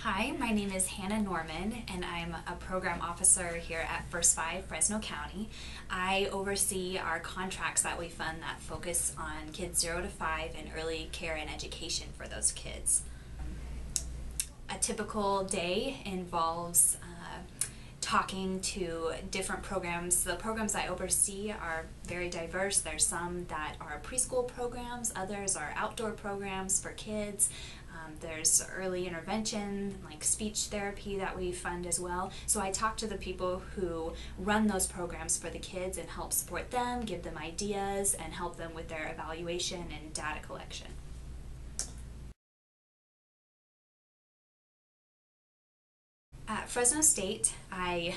Hi, my name is Hannah Norman, and I'm a program officer here at First Five, Fresno County. I oversee our contracts that we fund that focus on kids 0 to 5 and early care and education for those kids. A typical day involves talking to different programs. The programs I oversee are very diverse. There's some that are preschool programs, others are outdoor programs for kids. There's early intervention, like speech therapy that we fund as well. So I talk to the people who run those programs for the kids and help support them, give them ideas, and help them with their evaluation and data collection. At Fresno State, I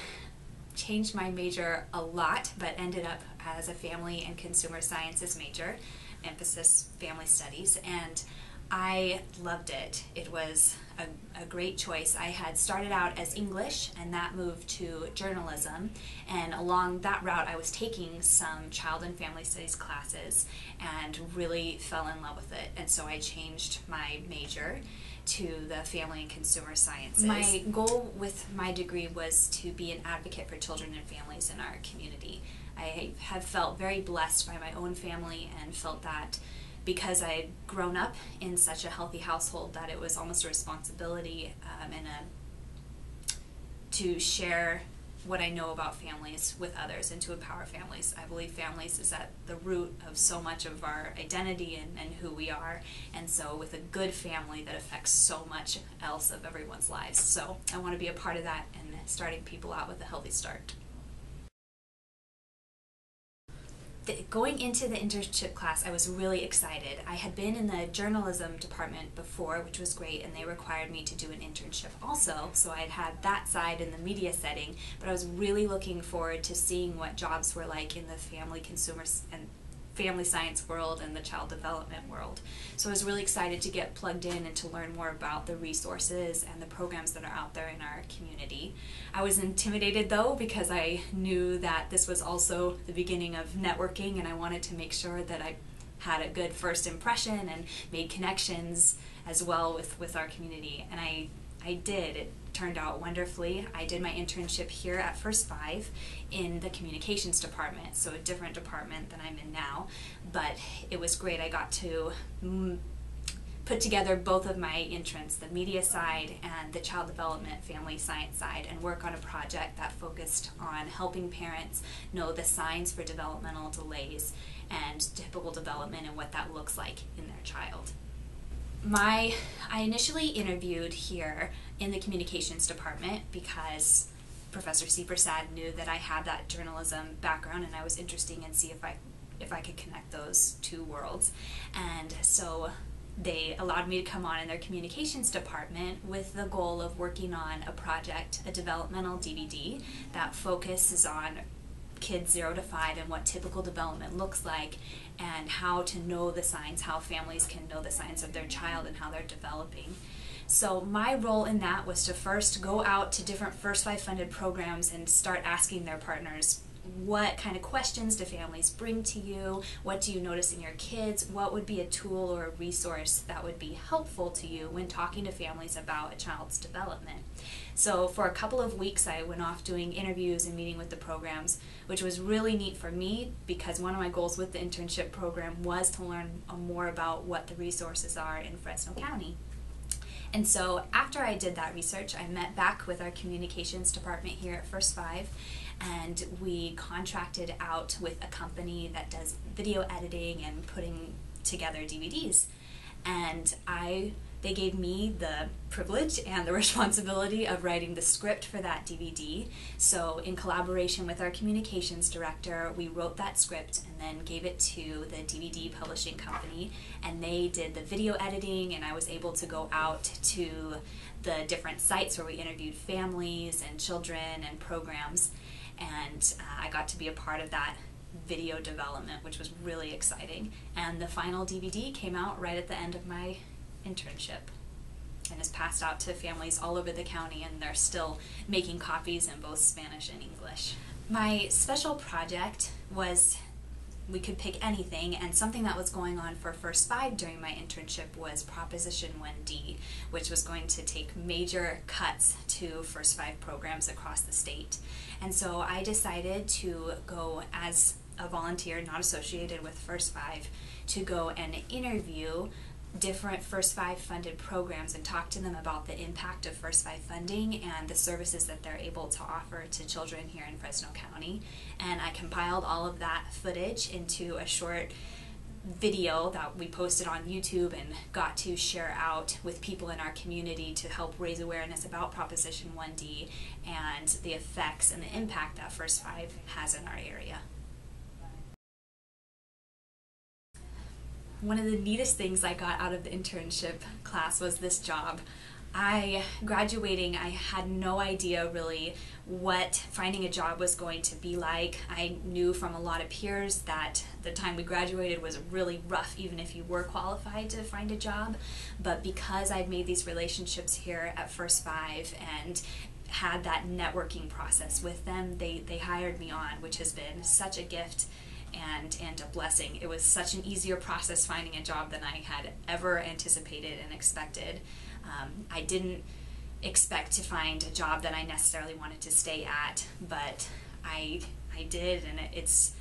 changed my major a lot, but ended up as a family and consumer sciences major, emphasis family studies, and I loved it. It was a great choice. I had started out as English and that moved to journalism, and along that route I was taking some child and family studies classes and really fell in love with it, and so I changed my major to the family and consumer sciences. My goal with my degree was to be an advocate for children and families in our community. I have felt very blessed by my own family and felt that because I had grown up in such a healthy household that it was almost a responsibility to share what I know about families with others and to empower families. I believe families is at the root of so much of our identity and who we are, and so with a good family that affects so much else of everyone's lives. So I want to be a part of that and starting people out with a healthy start. Going into the internship class, I was really excited. I had been in the journalism department before, which was great, and they required me to do an internship also, so I had that side in the media setting, but I was really looking forward to seeing what jobs were like in the family, consumer, and family science world and the child development world. So I was really excited to get plugged in and to learn more about the resources and the programs that are out there in our community. I was intimidated though, because I knew that this was also the beginning of networking, and I wanted to make sure that I had a good first impression and made connections as well with our community, and I did. It turned out wonderfully. I did my internship here at First Five in the communications department, so a different department than I'm in now, but it was great. I got to put together both of my interests, the media side and the child development family science side, and work on a project that focused on helping parents know the signs for developmental delays and typical development and what that looks like in their child. I initially interviewed here in the communications department because Professor C. Prasad knew that I had that journalism background, and I was interested in see if I could connect those two worlds. And so they allowed me to come on in their communications department with the goal of working on a project, a developmental DVD that focuses on kids 0 to 5 and what typical development looks like, and how to know the signs, how families can know the signs of their child and how they're developing. So my role in that was to first go out to different First Five funded programs and start asking their partners, what kind of questions do families bring to you? What do you notice in your kids? What would be a tool or a resource that would be helpful to you when talking to families about a child's development? So for a couple of weeks I went off doing interviews and meeting with the programs, which was really neat for me because one of my goals with the internship program was to learn more about what the resources are in Fresno County. And so after I did that research, I met back with our communications department here at First Five, and we contracted out with a company that does video editing and putting together DVDs. And they gave me the privilege and the responsibility of writing the script for that DVD. So in collaboration with our communications director, we wrote that script and then gave it to the DVD publishing company, and they did the video editing, and I was able to go out to the different sites where we interviewed families and children and programs, and I got to be a part of that video development, which was really exciting. And the final DVD came out right at the end of my internship and is passed out to families all over the county, and they're still making copies in both Spanish and English. My special project was we could pick anything, and something that was going on for First Five during my internship was Proposition 1D, which was going to take major cuts to First Five programs across the state. And so I decided to go as a volunteer, not associated with First Five, to go and interview different First Five funded programs and talk to them about the impact of First Five funding and the services that they're able to offer to children here in Fresno County. And I compiled all of that footage into a short video that we posted on YouTube and got to share out with people in our community to help raise awareness about Proposition 1D and the effects and the impact that First Five has in our area. One of the neatest things I got out of the internship class was this job. Graduating, I had no idea really what finding a job was going to be like. I knew from a lot of peers that the time we graduated was really rough, even if you were qualified to find a job. But because I'd made these relationships here at First Five and had that networking process with them, they hired me on, which has been such a gift and a blessing. It was such an easier process finding a job than I had ever anticipated and expected. I didn't expect to find a job that I necessarily wanted to stay at, but I did, and it's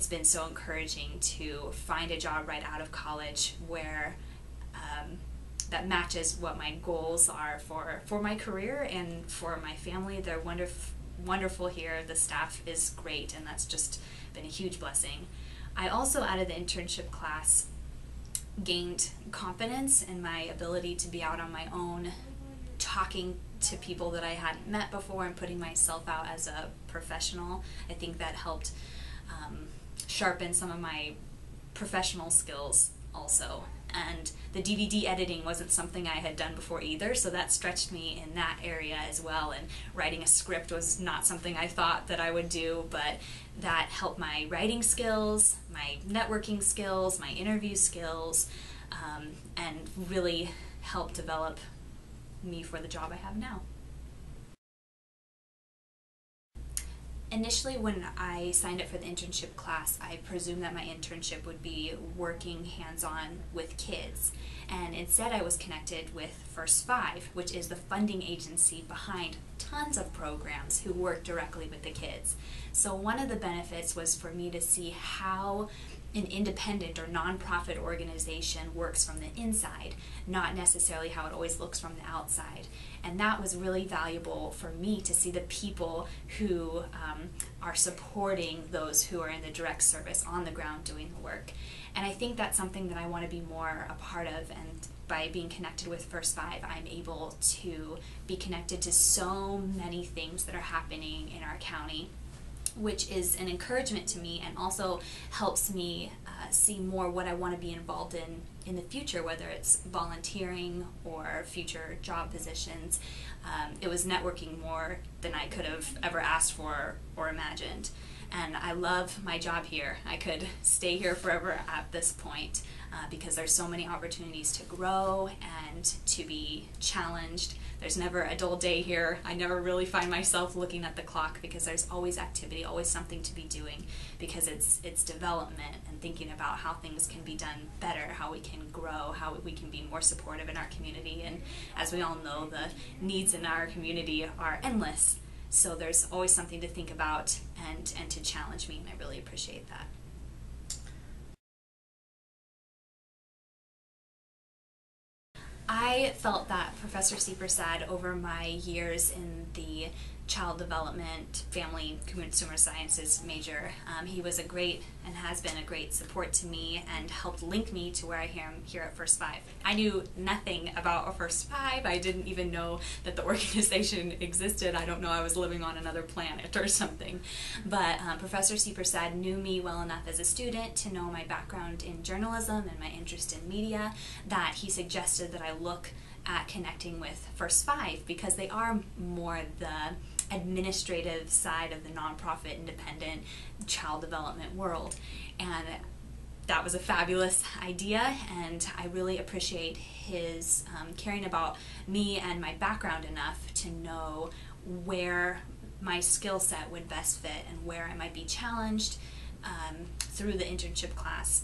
been so encouraging to find a job right out of college where that matches what my goals are for my career and for my family. They're wonderful here. The staff is great, and that's just been a huge blessing. I also, out of the internship class, gained confidence in my ability to be out on my own, talking to people that I hadn't met before and putting myself out as a professional. I think that helped sharpen some of my professional skills also. And the DVD editing wasn't something I had done before either, so that stretched me in that area as well. And writing a script was not something I thought that I would do, but that helped my writing skills, my networking skills, my interview skills, and really helped develop me for the job I have now. Initially, when I signed up for the internship class, I presumed that my internship would be working hands-on with kids. And instead, I was connected with First Five, which is the funding agency behind tons of programs who work directly with the kids. So one of the benefits was for me to see how an independent or nonprofit organization works from the inside, not necessarily how it always looks from the outside. And that was really valuable for me to see the people who are supporting those who are in the direct service on the ground doing the work. And I think that's something that I want to be more a part of, and by being connected with First Five, I'm able to be connected to so many things that are happening in our county, which is an encouragement to me and also helps me see more what I want to be involved in the future, whether it's volunteering or future job positions. It was networking more than I could have ever asked for or imagined. And I love my job here. I could stay here forever at this point because there's so many opportunities to grow and to be challenged. There's never a dull day here. I never really find myself looking at the clock because there's always activity, always something to be doing, because it's development and thinking about how things can be done better, how we can grow, how we can be more supportive in our community. And as we all know, the needs in our community are endless. So there's always something to think about and to challenge me, and I really appreciate that. I felt that Professor Seepersad, over my years in the child development, family, consumer sciences major, he was a great and has been a great support to me and helped link me to where I am here at First Five. I knew nothing about a First Five. I didn't even know that the organization existed. I don't know, I was living on another planet or something. But Professor Seepersad knew me well enough as a student to know my background in journalism and my interest in media that he suggested that I look at connecting with First Five because they are more the administrative side of the nonprofit independent child development world. And that was a fabulous idea, and I really appreciate his caring about me and my background enough to know where my skill set would best fit and where I might be challenged through the internship class.